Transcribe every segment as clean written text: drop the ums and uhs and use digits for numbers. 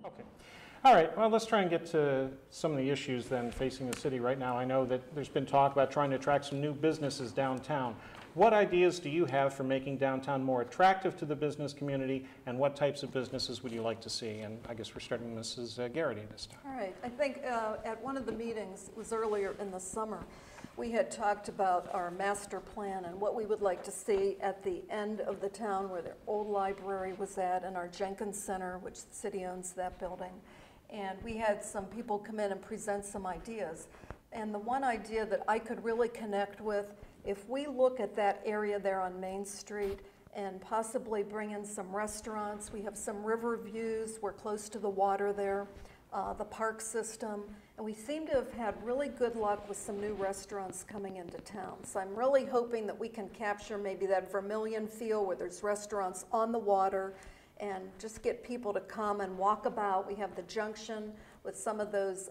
Okay. All right, well, let's try and get to some of the issues then facing the city right now. I know that there's been talk about trying to attract some new businesses downtown. What ideas do you have for making downtown more attractive to the business community, and what types of businesses would you like to see? And I guess we're starting with Mrs. Garrity this time. All right, I think at one of the meetings, it was earlier in the summer, we had talked about our master plan and what we would like to see at the end of the town where the old library was at, and our Jenkins Center, which the city owns that building. And we had some people come in and present some ideas. And the one idea that I could really connect with, if we look at that area there on Main Street and possibly bring in some restaurants, we have some river views, we're close to the water there, the park system, and we seem to have had really good luck with some new restaurants coming into town. So I'm really hoping that we can capture maybe that Vermilion feel where there's restaurants on the water and just get people to come and walk about. We have the junction with some of those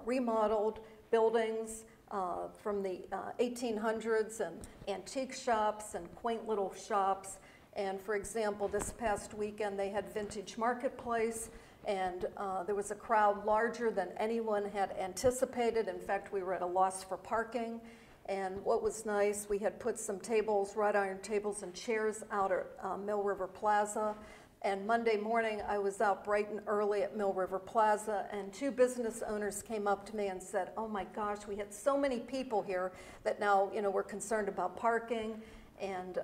remodeled buildings from the 1800s and antique shops and quaint little shops. And for example, this past weekend they had Vintage Marketplace, and there was a crowd larger than anyone had anticipated. In fact, we were at a loss for parking. And what was nice, we had put some tables, wrought iron tables and chairs out at Mill River Plaza. And Monday morning, I was out bright and early at Mill River Plaza, and two business owners came up to me and said, "Oh my gosh, we had so many people here that now, we're concerned about parking." And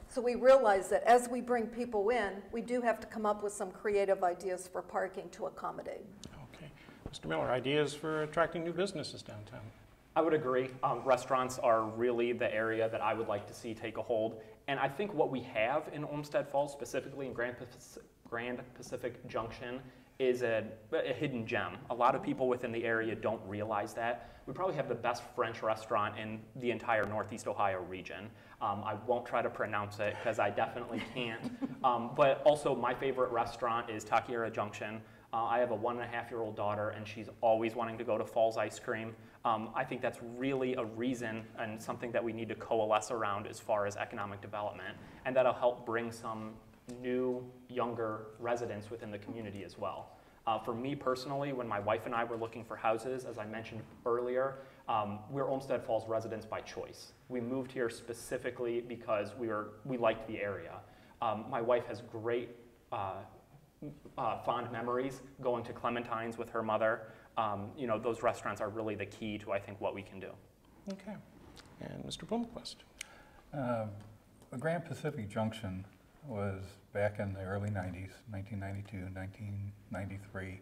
so we realized that as we bring people in, we do have to come up with some creative ideas for parking to accommodate. Okay. Mr. Miller, ideas for attracting new businesses downtown? I would agree. Restaurants are really the area that I would like to see take a hold. And I think what we have in Olmsted Falls, specifically in Grand Pacific Junction, is a hidden gem. A lot of people within the area don't realize that. We probably have the best French restaurant in the entire Northeast Ohio region. I won't try to pronounce it because I definitely can't. But also my favorite restaurant is Taqueria Junction. I have a 1.5-year-old daughter, and she's always wanting to go to Falls Ice Cream. I think that's really a reason and something that we need to coalesce around as far as economic development, and that'll help bring some new, younger residents within the community as well. For me personally, when my wife and I were looking for houses, as I mentioned earlier, we're Olmsted Falls residents by choice. We moved here specifically because we liked the area. My wife has great fond memories going to Clementine's with her mother. Those restaurants are really the key to, I think, what we can do. Okay. And Mr. Bloomquist. The Grand Pacific Junction was back in the early 90s, 1992, 1993,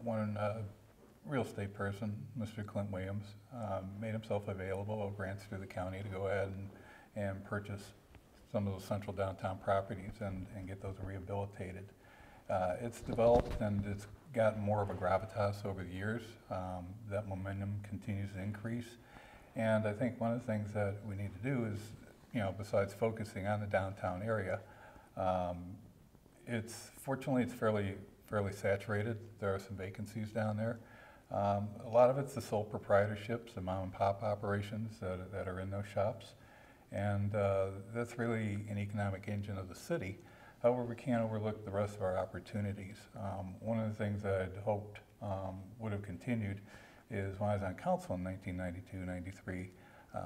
when a real estate person, Mr. Clint Williams, made himself available of grants through the county to go ahead and purchase some of those central downtown properties and get those rehabilitated. It's developed and it's gotten more of a gravitas over the years. That momentum continues to increase. And I think one of the things that we need to do is, besides focusing on the downtown area, fortunately it's fairly saturated. There are some vacancies down there. A lot of it's the sole proprietorships, the mom and pop operations that are in those shops. And that's really an economic engine of the city. However, we can't overlook the rest of our opportunities. One of the things that I'd hoped would have continued is when I was on council in 1992-93,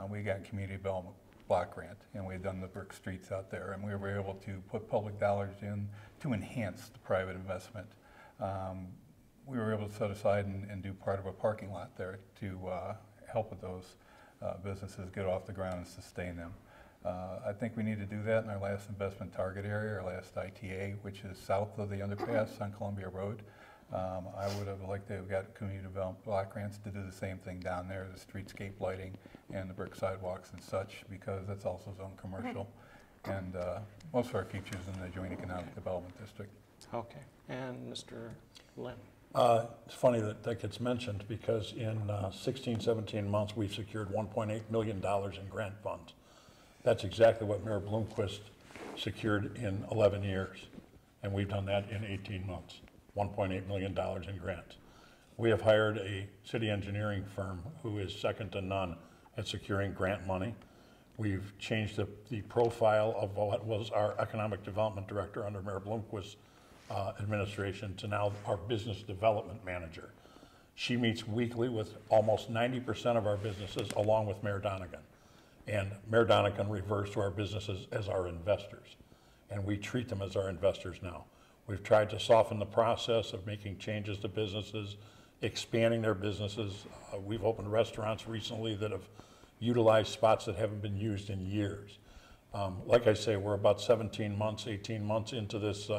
we got a community development block grant, and we had done the brick streets out there, and we were able to put public dollars in to enhance the private investment. We were able to set aside and do part of a parking lot there to help with those businesses get off the ground and sustain them. I think we need to do that in our last investment target area, our last ITA, which is south of the underpass on Columbia Road. I would have liked to have got community development block grants to do the same thing down there, the streetscape lighting and the brick sidewalks and such, because that's also zone commercial. And most of our features in the Joint Economic Development District. Okay. And Mr. Lynn. It's funny that gets mentioned because in 16, 17 months we've secured $1.8 million in grant funds. That's exactly what Mayor Bloomquist secured in 11 years, and we've done that in 18 months, $1.8 million in grants. We have hired a city engineering firm who is second to none at securing grant money. We've changed the profile of what was our economic development director under Mayor Bloomquist's administration to now our business development manager. She meets weekly with almost 90% of our businesses, along with Mayor Donegan. And Mayor Donegan refers to our businesses as our investors, and we treat them as our investors now. We've tried to soften the process of making changes to businesses, expanding their businesses. We've opened restaurants recently that have utilized spots that haven't been used in years. Like I say, we're about 17 months, 18 months into this,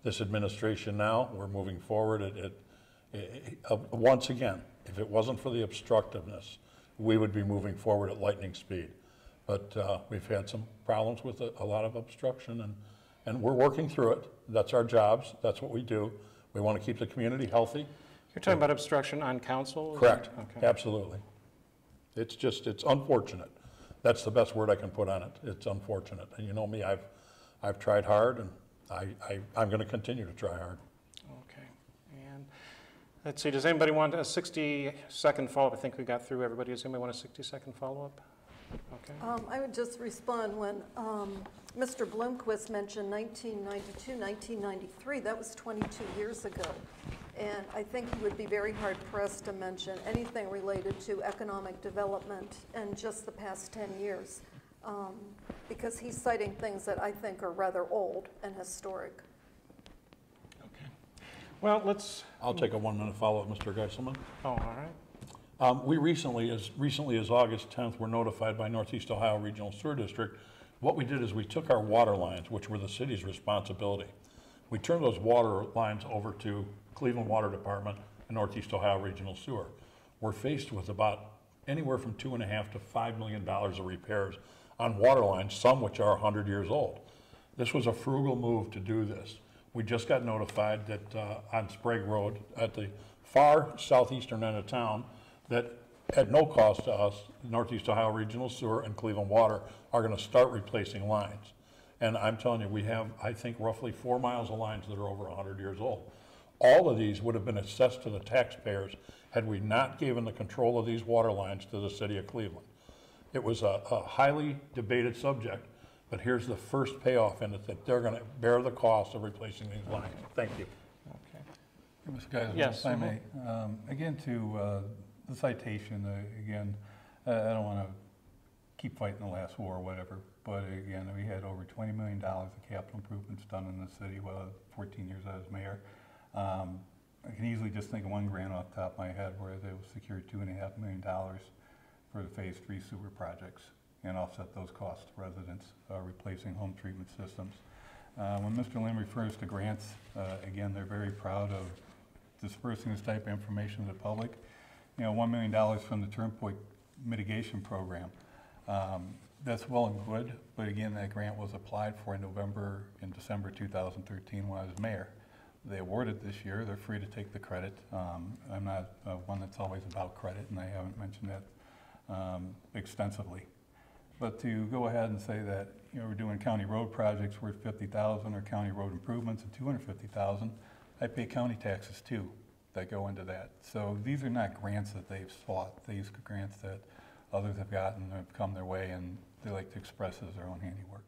this administration now. We're moving forward. Once again, if it wasn't for the obstructiveness, we would be moving forward at lightning speed. But we've had some problems with a lot of obstruction, and we're working through it. That's our jobs. That's what we do. We want to keep the community healthy. You're talking about obstruction on council? Correct. Okay. Absolutely. It's just, it's unfortunate. That's the best word I can put on it. It's unfortunate. And you know me, I've tried hard, and I'm going to continue to try hard. Okay. And let's see, does anybody want a 60-second follow-up? I think we got through everybody. Does anybody want a 60-second follow-up? Okay. I would just respond when Mr. Bloomquist mentioned 1992, 1993. That was 22 years ago. And I think he would be very hard-pressed to mention anything related to economic development in just the past 10 years, because he's citing things that I think are rather old and historic. Okay. Well, let's... I'll take a 1-minute follow-up, Mr. Geiselman. Oh, all right. We recently as August 10th, were notified by Northeast Ohio Regional Sewer District. What we did is we took our water lines, which were the city's responsibility. We turned those water lines over to Cleveland Water Department and Northeast Ohio Regional Sewer. We're faced with about anywhere from $2.5 to $5 million of repairs on water lines, some which are 100 years old. This was a frugal move to do this. We just got notified that on Sprague Road, at the far southeastern end of town, that at no cost to us, Northeast Ohio Regional Sewer and Cleveland Water are going to start replacing lines. And I'm telling you, we have, I think, roughly 4 miles of lines that are over 100 years old. All of these would have been assessed to the taxpayers had we not given the control of these water lines to the city of Cleveland. It was a highly debated subject, but here's the first payoff in it, that they're going to bear the cost of replacing these lines. Thank you. Okay. Mr. Geisler, Yes, if I may, again to the citation, again, I don't want to keep fighting the last war or whatever, but again, we had over $20 million of capital improvements done in the city while 14 years I was mayor. I can easily just think of one grant off the top of my head where they secured $2.5 million for the Phase 3 sewer projects and offset those costs to residents replacing home treatment systems. When Mr. Lynn refers to grants, again, they're very proud of dispersing this type of information to the public. You know, $1 million from the Turnpike Mitigation Program. That's well and good, but again, that grant was applied for in November and December 2013 when I was mayor. They awarded this year. They're free to take the credit. I'm not one that's always about credit, and I haven't mentioned that extensively. But to go ahead and say that, you know, we're doing county road projects worth $50,000 or county road improvements at $250,000, I pay county taxes too that go into that. So these are not grants that they've sought. These are grants that others have gotten, have come their way, and they like to express as their own handiwork.